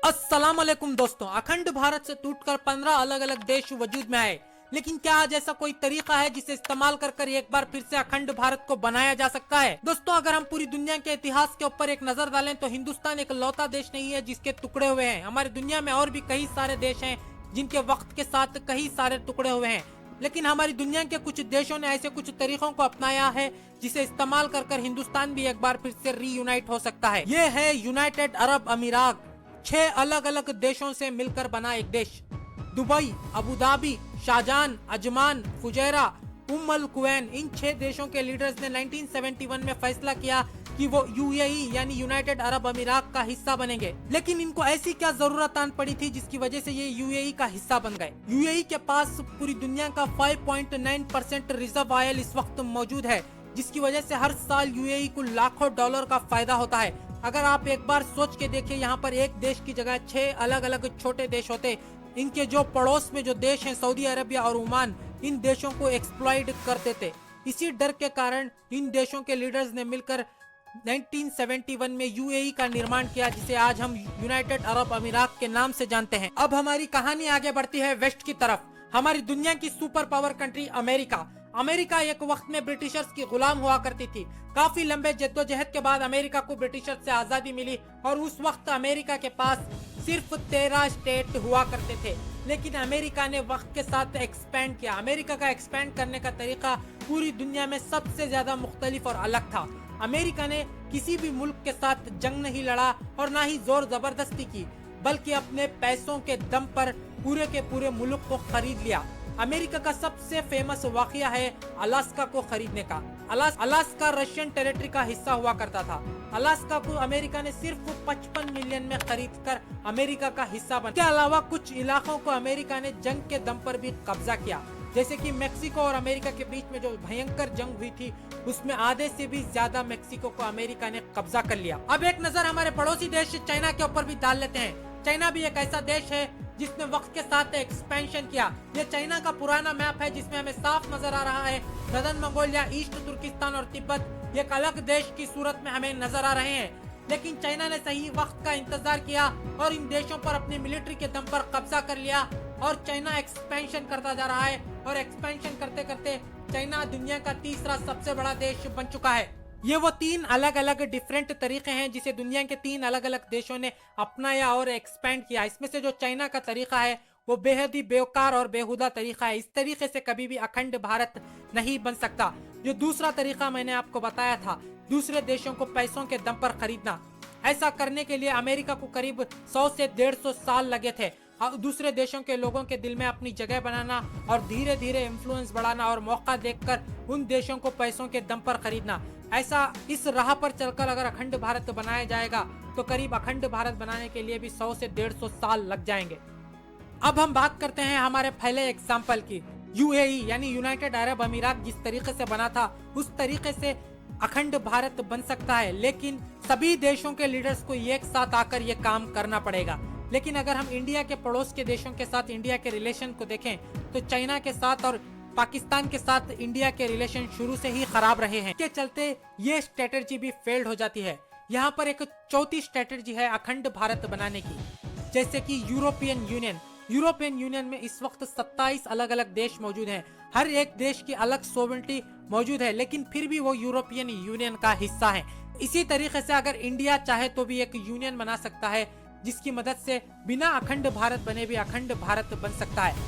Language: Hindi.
अस्सलाम वालेकुम दोस्तों। अखंड भारत से टूटकर 15 अलग अलग देश वजूद में आए, लेकिन क्या आज ऐसा कोई तरीका है जिसे इस्तेमाल कर एक बार फिर से अखंड भारत को बनाया जा सकता है? दोस्तों, अगर हम पूरी दुनिया के इतिहास के ऊपर एक नजर डालें तो हिंदुस्तान एक लौता देश नहीं है जिसके टुकड़े हुए हैं। हमारी दुनिया में और भी कई सारे देश हैं जिनके वक्त के साथ कई सारे टुकड़े हुए हैं, लेकिन हमारी दुनिया के कुछ देशों ने ऐसे कुछ तरीकों को अपनाया है जिसे इस्तेमाल कर हिंदुस्तान भी एक बार फिर से रीयूनाइट हो सकता है। ये है यूनाइटेड अरब अमीरात। 6 अलग अलग देशों से मिलकर बना एक देश। दुबई, अबू धाबी, शाहजहां, अजमान, फुजैरा, उम्मुल कुवैन, इन 6 देशों के लीडर्स ने 1971 में फैसला किया कि वो यूएई यानी यूनाइटेड अरब अमीरात का हिस्सा बनेंगे। लेकिन इनको ऐसी क्या जरूरत आन पड़ी थी जिसकी वजह से ये यूएई का हिस्सा बन गए? यूएई के पास पूरी दुनिया का 5.9% रिजर्व ऑयल इस वक्त मौजूद है, जिसकी वजह से हर साल यूएई को लाखों डॉलर का फायदा होता है। अगर आप एक बार सोच के देखिए, यहाँ पर एक देश की जगह 6 अलग अलग छोटे देश होते। इनके जो पड़ोस में जो देश हैं, सऊदी अरबिया और ओमान, इन देशों को एक्सप्लॉइट करते थे। इसी डर के कारण इन देशों के लीडर्स ने मिलकर 1971 में यूएई का निर्माण किया, जिसे आज हम यूनाइटेड अरब अमीरात के नाम से जानते हैं। अब हमारी कहानी आगे बढ़ती है वेस्ट की तरफ। हमारी दुनिया की सुपर पावर कंट्री अमेरिका एक वक्त में ब्रिटिशर्स की गुलाम हुआ करती थी। काफी लंबे जद्दोजहद के बाद अमेरिका को ब्रिटिशर्स से आजादी मिली और उस वक्त अमेरिका के पास सिर्फ 13 स्टेट हुआ करते थे। लेकिन अमेरिका ने वक्त के साथ एक्सपेंड किया। अमेरिका का एक्सपेंड करने का तरीका पूरी दुनिया में सबसे ज्यादा मुख्तलिफ और अलग था। अमेरिका ने किसी भी मुल्क के साथ जंग नहीं लड़ा और ना ही जोर जबरदस्ती की, बल्कि अपने पैसों के दम पर पूरे के पूरे मुल्क को खरीद लिया। अमेरिका का सबसे फेमस वाकया है अलास्का को खरीदने का। अलास्का रशियन टेरिटरी का हिस्सा हुआ करता था। अलास्का को अमेरिका ने सिर्फ 55 मिलियन में खरीदकर अमेरिका का हिस्सा बना। इसके अलावा कुछ इलाकों को अमेरिका ने जंग के दम पर भी कब्जा किया, जैसे कि मेक्सिको और अमेरिका के बीच में जो भयंकर जंग हुई थी, उसमें आधे से भी ज्यादा मेक्सिको को अमेरिका ने कब्जा कर लिया। अब एक नजर हमारे पड़ोसी देश चाइना के ऊपर भी डाल लेते हैं। चाइना भी एक ऐसा देश है जिसने वक्त के साथ एक्सपेंशन किया। ये चाइना का पुराना मैप है जिसमें हमें साफ नजर आ रहा है सदर्न मंगोलिया, ईस्ट तुर्किस्तान और तिब्बत एक अलग देश की सूरत में हमें नजर आ रहे हैं। लेकिन चाइना ने सही वक्त का इंतजार किया और इन देशों पर अपनी मिलिट्री के दम पर कब्जा कर लिया और चाइना एक्सपेंशन करता जा रहा है। और एक्सपेंशन करते करते चाइना दुनिया का तीसरा सबसे बड़ा देश बन चुका है। ये वो 3 अलग अलग डिफरेंट तरीके हैं जिसे दुनिया के 3 अलग अलग देशों ने अपनाया और एक्सपेंड किया। इसमें से जो चाइना का तरीका है वो बेहद ही बेकार और बेहुदा तरीका है। इस तरीके से कभी भी अखंड भारत नहीं बन सकता। जो दूसरा तरीका मैंने आपको बताया था, दूसरे देशों को पैसों के दम पर खरीदना, ऐसा करने के लिए अमेरिका को करीब 100 से 150 साल लगे थे। दूसरे देशों के लोगों के दिल में अपनी जगह बनाना और धीरे धीरे इन्फ्लुएंस बढ़ाना और मौका देखकर उन देशों को पैसों के दम पर खरीदना। ऐसा इस राह पर चलकर अगर अखंड भारत बनाया जाएगा तो करीब अखंड भारत बनाने के लिए भी 100 से 150 साल लग जाएंगे। अब हम बात करते हैं हमारे पहले एग्जाम्पल की। यूएई यानी यूनाइटेड अरब अमीरात जिस तरीके से बना था, उस तरीके से अखंड भारत बन सकता है, लेकिन सभी देशों के लीडर्स को एक साथ आकर ये काम करना पड़ेगा। लेकिन अगर हम इंडिया के पड़ोस के देशों के साथ इंडिया के रिलेशन को देखें तो चाइना के साथ और पाकिस्तान के साथ इंडिया के रिलेशन शुरू से ही खराब रहे हैं। के चलते ये स्ट्रेटेजी भी फेल्ड हो जाती है। यहाँ पर एक चौथी स्ट्रेटेजी है अखंड भारत बनाने की, जैसे कि यूरोपियन यूनियन में इस वक्त 27 अलग अलग देश मौजूद हैं। हर एक देश की अलग सोवरेनिटी मौजूद है, लेकिन फिर भी वो यूरोपियन यूनियन का हिस्सा है। इसी तरीके से अगर इंडिया चाहे तो भी एक यूनियन बना सकता है, जिसकी मदद से बिना अखंड भारत बने भी अखंड भारत बन सकता है।